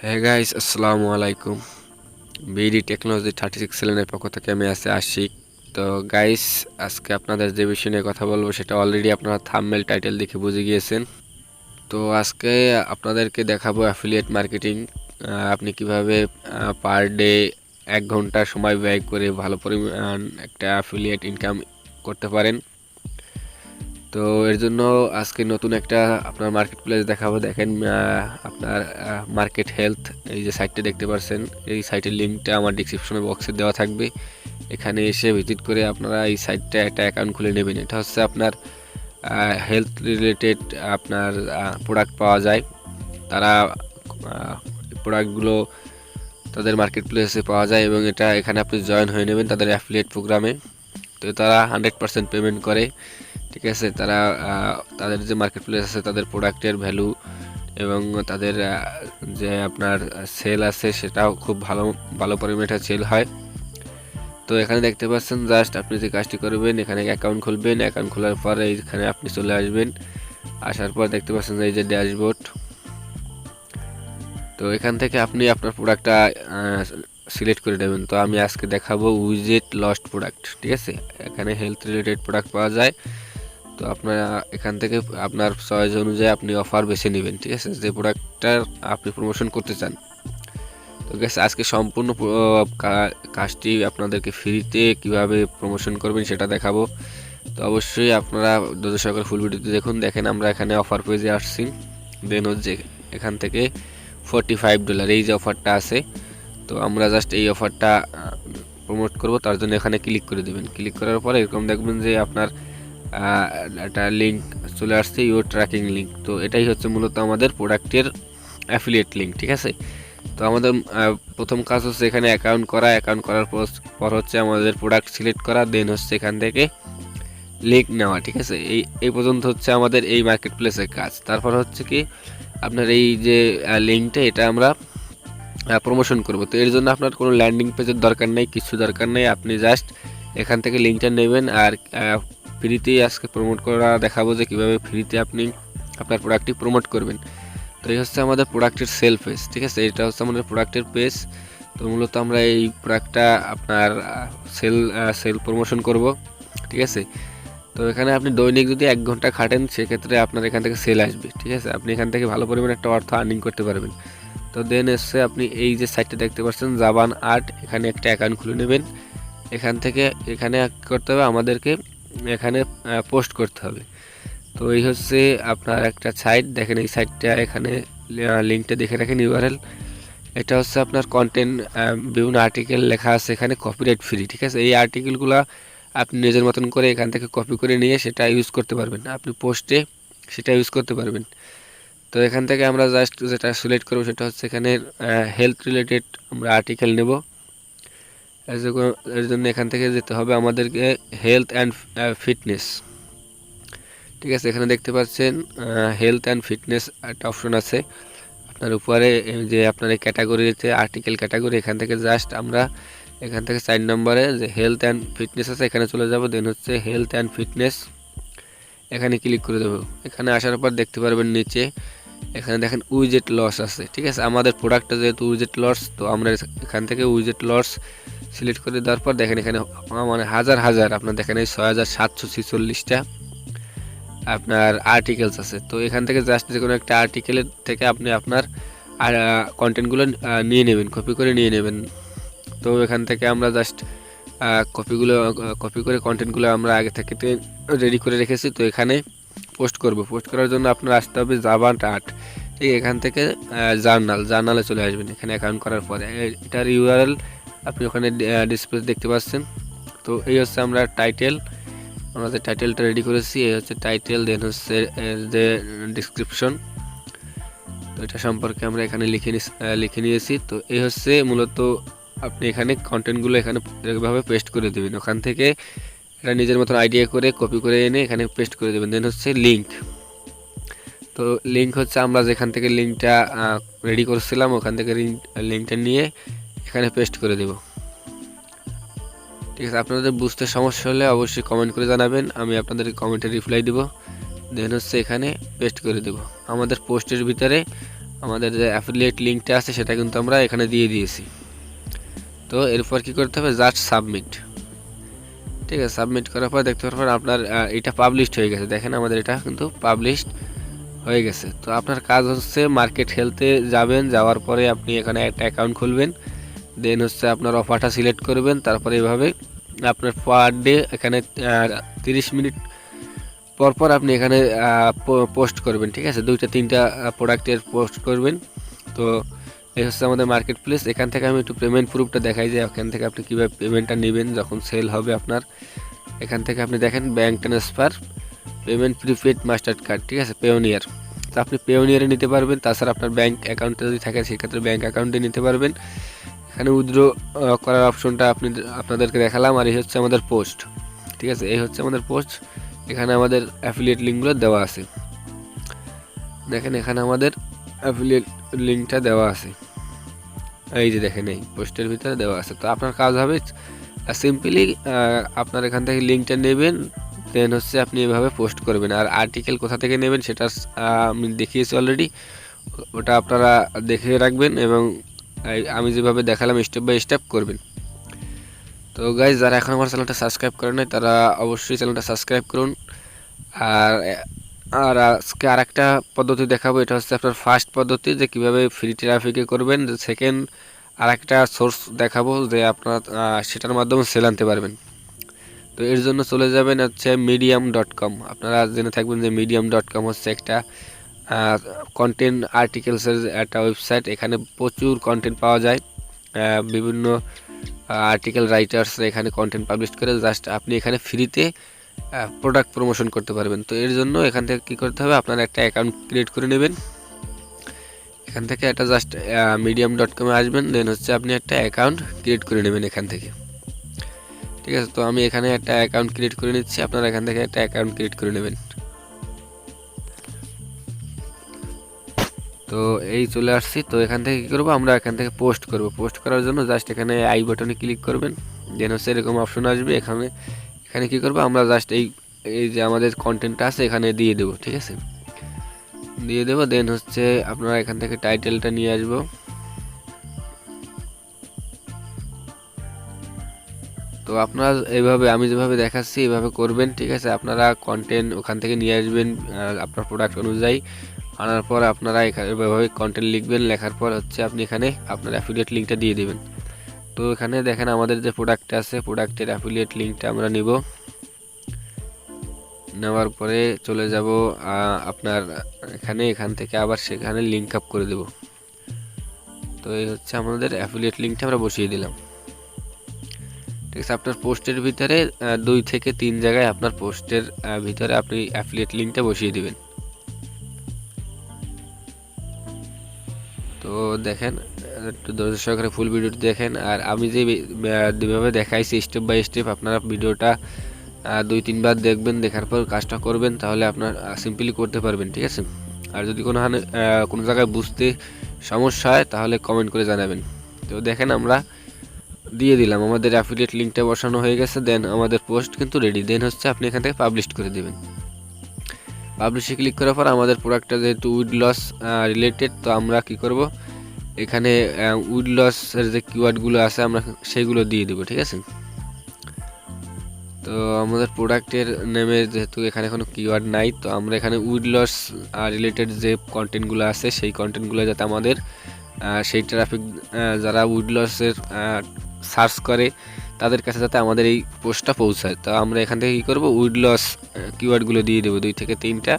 হ্যাঁ গাইস, আসসালামু আলাইকুম। বিডি টেকনোলজি 36 সেলেনের পক্ষ থেকে আমি আশিক। তো গাইস, আজকে আপনাদের যে বিষয় নিয়ে কথা বলবো সেটা অলরেডি আপনারা থাম্বনেল টাইটেল দেখে বুঝে গিয়েছেন। তো আজকে আপনাদেরকে দেখাবো অ্যাফিলিয়েট মার্কেটিং। আপনি কিভাবে পার ডে 1 ঘন্টা সময় ব্যয় করে ভালো পরিমাণ একটা অ্যাফিলিয়েট ইনকাম করতে পারেন। তো এর জন্য আজকে নতুন একটা আপনার মার্কেট প্লেস দেখাবো। দেখেন, আপনার মার্কেট হেলথ, এই যে সাইটটা দেখতে পাচ্ছেন, এই সাইটের লিঙ্কটা আমার ডিসক্রিপশনে বক্সে দেওয়া থাকবে। এখানে এসে ভিজিট করে আপনারা এই সাইটটা একটা অ্যাকাউন্ট খুলে নেবেন। এটা হচ্ছে আপনার হেলথ রিলেটেড আপনার প্রোডাক্ট পাওয়া যায়। তারা প্রোডাক্টগুলো তাদের মার্কেট প্লেসে পাওয়া যায় এবং এখানে আপনি জয়েন হয়ে নেবেন তাদের অ্যাফিলিয়েট প্রোগ্রামে। তো তারা 100% পেমেন্ট করে, ঠিক আছে। তারা তাদের যে মার্কেট প্লেস আছে তাদের প্রোডাক্টের ভ্যালু এবং তাদের যে আপনার সেল আছে সেটাও খুব ভালো ভালো পরিমাণে সেল হয়। তো এখানে দেখতে পাচ্ছেন, জাস্ট আপনি যে কাজটি করবেন, এখানে অ্যাকাউন্ট খুলবেন। অ্যাকাউন্ট খোলার পরে এইখানে আপনি চলে আসবেন। আসার পর দেখতে পাচ্ছেন যে এই যে ড্যাশবোর্ড। তো এখান থেকে আপনি আপনার প্রোডাক্টটা সিলেক্ট করে নেবেন। তো আমি আজকে দেখাবো উইজেট লস্ট প্রোডাক্ট, ঠিক আছে। এখানে হেলথ রিলেটেড প্রোডাক্ট পাওয়া যায়। তো আপনারা এখান থেকে আপনার চয়েস অনুযায়ী আপনি অফার বেছে নেবেন, ঠিক আছে, যে প্রোডাক্টটার আপনি প্রমোশন করতে চান। তো গ্যাস, আজকে সম্পূর্ণ কাজটি আপনাদেরকে ফ্রিতে কিভাবে প্রমোশন করবেন সেটা দেখাবো। তো অবশ্যই আপনারা ধৈর্য সহকারে ফুল ভিডিওতে দেখেন আমরা এখানে অফার পেজে আসছি। দেন হচ্ছে এখান থেকে $45 এই যে অফারটা আছে। তো আমরা জাস্ট এই অফারটা প্রমোট করব, তার জন্য এখানে ক্লিক করে দেবেন। ক্লিক করার পরে এরকম দেখবেন যে আপনার একটা লিঙ্ক চলে আসছে, ইউর ট্র্যাকিং লিঙ্ক। তো এটাই হচ্ছে মূলত আমাদের প্রোডাক্টের অ্যাফিলিয়েট লিঙ্ক, ঠিক আছে। তো আমাদের প্রথম কাজ হচ্ছে এখানে অ্যাকাউন্ট করার পর হচ্ছে আমাদের প্রোডাক্ট সিলেক্ট করা, দেন হচ্ছে এখান থেকে লিঙ্ক নেওয়া, ঠিক আছে। এই পর্যন্ত হচ্ছে আমাদের এই মার্কেট প্লেসের কাজ। তারপর হচ্ছে কি, আপনার এই যে লিঙ্কটা, এটা আমরা প্রমোশন করব। তো এর জন্য আপনার কোনো ল্যান্ডিং পেজের দরকার নেই, কিছু দরকার নেই। আপনি জাস্ট এখান থেকে লিঙ্কটা নেবেন আর ফ্রিতেই আজকে প্রমোট করা দেখাবো যে কীভাবে ফ্রিতে আপনি আপনার প্রোডাক্টটি প্রমোট করবেন। তো এই হচ্ছে আমাদের প্রোডাক্টের সেল পেজ, ঠিক আছে। এটা হচ্ছে আমাদের প্রোডাক্টের পেজ। তো মূলত আমরা এই প্রোডাক্টটা আপনার সেল প্রমোশন করব, ঠিক আছে। তো এখানে আপনি দৈনিক যদি 1 ঘন্টা খাটেন, সেক্ষেত্রে আপনার এখান থেকে সেল আসবে, ঠিক আছে। আপনি এখান থেকে ভালো পরিমাণে একটা অর্থ আর্নিং করতে পারবেন। তো দেন এসে আপনি এই যে সাইটটা দেখতে পাচ্ছেন, জাবান আর্ট, এখানে একটা অ্যাকাউন্ট খুলে নেবেন। এখান থেকে এখানে করতে হবে আমাদেরকে, এখানে পোস্ট করতে হবে। তো এই হচ্ছে আপনার একটা সাইট, দেখেন এই সাইটটা, এখানে লিঙ্কটা দেখে রাখেন, ইউআরএল। এটা হচ্ছে আপনার কন্টেন্ট, বিভিন্ন আর্টিকেল লেখা আছে এখানে কপিরাইট ফ্রি, ঠিক আছে। এই আর্টিকেলগুলো আপনি নিজের মতন করে এখান থেকে কপি করে নিয়ে সেটা ইউজ করতে পারবেন, আপনি পোস্টে সেটা ইউজ করতে পারবেন। তো এখান থেকে আমরা জাস্ট যেটা সিলেক্ট করবো সেটা হচ্ছে এখানে হেলথ রিলেটেড আমরা আর্টিকেল নেব। এর জন্য এখান থেকে যেতে হবে আমাদেরকে হেলথ অ্যান্ড ফিটনেস, ঠিক আছে। এখানে দেখতে পাচ্ছেন হেলথ অ্যান্ড ফিটনেস একটা অপশন আছে আপনার উপরে, যে আপনার এই ক্যাটাগরিতে আর্টিকেল ক্যাটাগরি, এখান থেকে জাস্ট আমরা এখান থেকে 4 নম্বরে যে হেলথ অ্যান্ড ফিটনেস আছে এখানে চলে যাব। দেন হচ্ছে হেলথ অ্যান্ড ফিটনেস, এখানে ক্লিক করে দেবো। এখানে আসার পর দেখতে পারবেন নিচে এখানে দেখেন উইজেট লস আছে, ঠিক আছে। আমাদের প্রোডাক্টটা যেহেতু উইজেট লস, তো আমরা এখান থেকে উইজেট লস সিলেক্ট করে দেওয়ার পর দেখেন এখানে মানে হাজার আপনার দেখেন এই 6746টা আপনার আর্টিকেলস আছে। তো এখান থেকে জাস্ট যে কোনো একটা আর্টিকেলের থেকে আপনি আপনার কন্টেন্টগুলো নিয়ে নেবেন, কপি করে নিয়ে নেবেন। তো এখান থেকে আমরা জাস্ট কপি করে কন্টেন্টগুলো আমরা আগে থেকে রেডি করে রেখেছি। তো এখানে পোস্ট করার জন্য আপনার আসতে হবে জাভান্টার্ট, ঠিক। এখান থেকে জার্নালে চলে আসবেন। এখানে অ্যাকাউন্ট করার পরে এটার ইউআরএল আপনি ওখানে ডিসপ্লে দেখতে পাচ্ছেন। তো এই হচ্ছে আমরা টাইটেল, আমরা যে টাইটেলটা রেডি করেছি, এই হচ্ছে টাইটেল। দেন হচ্ছে যে ডিসক্রিপশন, তো এটা সম্পর্কে আমরা এখানে লিখে নিয়েছি। তো এই হচ্ছে মূলত আপনি এখানে কন্টেন্টগুলো এখানে এরকমভাবে পেস্ট করে দেবেন। ওখান থেকে এটা নিজের মতন আইডিয়া করে কপি করে এনে এখানে পেস্ট করে দেবেন। দেন হচ্ছে লিঙ্ক, তো লিঙ্ক হচ্ছে আমরা যেখান থেকে লিঙ্কটা রেডি করছিলাম ওখান থেকে লিঙ্কটা নিয়ে এখানে পেস্ট করে দেব, ঠিক আছে। আপনাদের বুঝতে সমস্যা হলে অবশ্যই কমেন্ট করে জানাবেন, আমি আপনাদের কমেন্টে রিপ্লাই দেব। দেন হচ্ছে এখানে পেস্ট করে দেব। আমাদের পোস্টের ভিতরে আমাদের যে অ্যাফিলিয়েট লিঙ্কটা আছে সেটা কিন্তু আমরা এখানে দিয়ে দিয়েছি। তো এরপর কি করতে হবে, জাস্ট সাবমিট। ঠিক আছে, সাবমিট করার পর দেখতে পারবেন আপনার এটা পাবলিশড হয়ে গেছে। দেখেন আমাদের এটা কিন্তু পাবলিশড হয়ে গেছে। তো আপনার কাজ হচ্ছে মার্কেট হেলথে যাবেন, যাওয়ার পরে আপনি এখানে একটা অ্যাকাউন্ট খুলবেন, দেন হচ্ছে আপনার অফারটা সিলেক্ট করবেন। তারপরে এভাবে আপনার পার ডে এখানে 30 মিনিট পর পর আপনি এখানে পোস্ট করবেন। ঠিক আছে, 2-3টা প্রোডাক্টের পোস্ট করবেন। তো এই হচ্ছে আমাদের মার্কেট প্লেস। এখান থেকে আমি একটু পেমেন্ট প্রুফটা দেখাই যে এখান থেকে আপনি কীভাবে পেমেন্টটা নেবেন যখন সেল হবে আপনার। এখান থেকে আপনি দেখেন bank transfer, payment prepaid, master card. ঠিক আছে, পেওনিয়ার। তো আপনি পেওনিয়ারে নিতে পারবেন, তাছাড়া আপনার ব্যাঙ্ক অ্যাকাউন্টে যদি থাকে সেক্ষেত্রে ব্যাঙ্ক অ্যাকাউন্টে নিতে পারবেন। এখানে উইথড্র করার অপশনটা আপনাদেরকে দেখালাম। আর এই হচ্ছে আমাদের পোস্ট। ঠিক আছে, এই হচ্ছে আমাদের পোস্ট। এখানে আমাদের অ্যাফিলিয়েট লিঙ্কগুলো দেওয়া আছে। দেখেন এখানে আমাদের অ্যাফিলিয়েট লিঙ্কটা দেওয়া আছে, এই যে দেখেন এই পোস্টের ভিতরে দেওয়া আছে। তো আপনার কাজ হবে সিম্পলি আপনার এখান থেকে লিঙ্কটা নেবেন, দেন হচ্ছে আপনি এভাবে পোস্ট করবেন। আর আর্টিকেল কোথা থেকে নেবেন সেটা আমি দেখিয়েছি অলরেডি, ওটা আপনারা দেখে রাখবেন এবং আমি যেভাবে দেখালাম স্টেপ বাই স্টেপ করবেন। তো গাইজ, যারা এখন আমার চ্যানেলটা সাবস্ক্রাইব করেন নাই তারা অবশ্যই চ্যানেলটা সাবস্ক্রাইব করুন। আর আর আজকে আরেকটা পদ্ধতি দেখাবো, এটা হচ্ছে আপনার ফার্স্ট পদ্ধতি যে কীভাবে ফ্রি ট্রাফিকে করবেন। সেকেন্ড আরেকটা সোর্স দেখাবো যে আপনার সেটার মাধ্যমে সেল আনতে পারবেন। তো এর জন্য চলে যাবেন হচ্ছে medium.com। আপনারা জেনে থাকবেন যে medium.com হচ্ছে একটা কন্টেন্ট আর্টিকেলসের একটা ওয়েবসাইট। এখানে প্রচুর কন্টেন্ট পাওয়া যায়, বিভিন্ন আর্টিকেল রাইটার্স এখানে কন্টেন্ট পাবলিশ করে। জাস্ট আপনি এখানে ফ্রিতে প্রোডাক্ট প্রমোশন করতে পারবেন। তো এর জন্য এখান থেকে কী করতে হবে, আপনার একটা অ্যাকাউন্ট ক্রিয়েট করে নেবেন। এখান থেকে একটা জাস্ট medium.com-এ আসবেন, দেন হচ্ছে আপনি একটা অ্যাকাউন্ট ক্রিয়েট করে নেবেন এখান থেকে। ঠিক আছে, তো আমি এখানে একটা অ্যাকাউন্ট ক্রিয়েট করে নিচ্ছি, আপনারা এখান থেকে একটা অ্যাকাউন্ট ক্রিয়েট করে নেবেন। তো এই চলে আসছি। তো এখান থেকে কী করবো, আমরা এখান থেকে পোস্ট করব। পোস্ট করার জন্য জাস্ট এখানে আই বাটনে ক্লিক করবেন, দেন হচ্ছে এরকম অপশন আসবে। এখানে এখানে কী করবো, আমরা জাস্ট এই এই যে আমাদের কন্টেন্টটা আছে এখানে দিয়ে দেবো। ঠিক আছে, দিয়ে দেবো। দেন হচ্ছে আপনারা এখান থেকে টাইটেলটা নিয়ে আসবো। তো আপনারা এইভাবে আমি যেভাবে দেখাচ্ছি এইভাবে করবেন। ঠিক আছে, আপনারা কন্টেন্ট ওখান থেকে নিয়ে আসবেন আপনার প্রোডাক্ট অনুযায়ী। আনার পর আপনারা এভাবে কন্টেন্ট লিখবেন, লেখার পর হচ্ছে আপনি এখানে আপনার অ্যাফিলিয়েট লিঙ্কটা দিয়ে দেবেন। তো এখানে দেখেন আমাদের যে প্রোডাক্টটা আছে প্রোডাক্টের অ্যাফিলিয়েট লিঙ্কটা আমরা নিব। নেওয়ার পরে চলে যাব আপনার এখান থেকে আবার সেখানে লিঙ্ক আপ করে দেব। তো এই হচ্ছে আমাদের অ্যাফিলিয়েট লিঙ্কটা আমরা বসিয়ে দিলাম। ঠিক আছে, আপনার পোস্টের ভিতরে 2 থেকে 3 জায়গায় আপনার পোস্টের ভিতরে আপনি অ্যাফিলিয়েট লিঙ্কটা বসিয়ে দিবেন। তো দেখেন একটু ধৈর্য সহকারে ফুল ভিডিওটি দেখেন। আর আমি যেভাবে দেখাইছি স্টেপ বাই স্টেপ আপনারা ভিডিওটা 2-3 বার দেখবেন, দেখার পর কাজটা করবেন, তাহলে আপনার সিম্পলি করতে পারবেন। ঠিক আছে, আর যদি কোনো জায়গায় বুঝতে সমস্যা হয় তাহলে কমেন্ট করে জানাবেন। তো দেখেন আমরা দিয়ে দিলাম, আমাদের অ্যাফিলিয়েট লিঙ্কটা বসানো হয়ে গেছে। দেন আমাদের পোস্ট কিন্তু রেডি। দেন হচ্ছে আপনি এখান থেকে পাবলিশ করে দেবেন। পাবলিশে ক্লিক করার পর আমাদের প্রোডাক্টটা যেহেতু উইড লস রিলেটেড, তো আমরা কি করব, এখানে উইড লসের যে কিওয়ার্ডগুলো আছে আমরা সেগুলো দিয়ে দেবো। ঠিক আছে, তো আমাদের প্রোডাক্টের নেমে যেহেতু এখানে কোনো কিওয়ার্ড নাই, তো আমরা এখানে উইড লস রিলেটেড যে কন্টেন্টগুলো আছে সেই কন্টেন্টগুলো যাতে আমাদের সেই ট্রাফিক যারা উইড লসের সার্চ করে তাদের কাছে যাতে আমাদের এই পোস্টটা পৌঁছায়। তো আমরা এখান থেকে কী করবো, উইড লস কিওয়ার্ডগুলো দিয়ে দেবো 2 থেকে 3টা।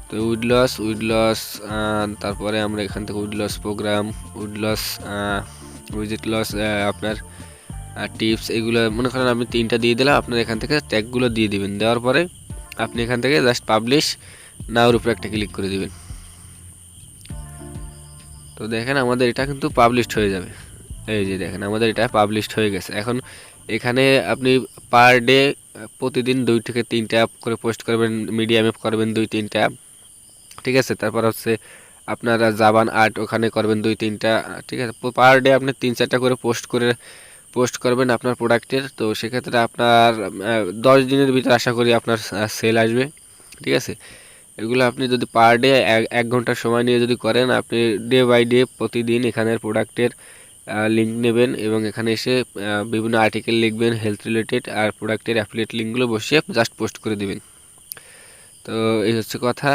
তো উইড লস তারপরে আমরা এখান থেকে weight loss program, weight loss উইজেট লস, আপনার টিপস, এগুলো মনে করেন আপনি 3টা দিয়ে দিলাম। আপনার এখান থেকে ট্যাগগুলো দিয়ে দিবেন। দেওয়ার পরে আপনি এখান থেকে জাস্ট পাবলিশ নাওর উপরে একটা ক্লিক করে দিবেন। তো দেখেন আমাদের এটা কিন্তু পাবলিশড হয়ে যাবে। এই যে দেখেন আমাদের এটা পাবলিশড হয়ে গেছে। এখন এখানে আপনি পার ডে প্রতিদিন 2 থেকে 3টা করে পোস্ট করবেন, মিডিয়ামে করবেন 2-3টা। ঠিক আছে, তারপর হচ্ছে আপনারা জাবান আর্ট ওখানে করবেন 2-3টা। ঠিক আছে, পার ডে আপনি 3-4টা করে পোস্ট করবেন আপনার প্রোডাক্টের। তো সেক্ষেত্রে আপনার 10 দিনের ভিতরে আশা করি আপনার সেল আসবে। ঠিক আছে, এগুলো আপনি যদি পার ডে 1 ঘন্টা সময় নিয়ে যদি করেন, আপনি ডে বাই ডে প্রতিদিন এখানের প্রোডাক্টের লিঙ্ক নেবেন এবং এখানে এসে বিভিন্ন আর্টিকেল লিখবেন হেলথ রিলেটেড, আর প্রোডাক্টের অ্যাফিলিয়েট লিঙ্কগুলো বসিয়ে জাস্ট পোস্ট করে দিবেন। তো এই হচ্ছে কথা।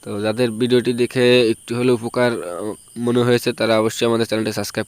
তো যাদের ভিডিওটি দেখে একটু হলেও উপকার মনে হয়েছে তারা অবশ্যই আমাদের চ্যানেলটি সাবস্ক্রাইব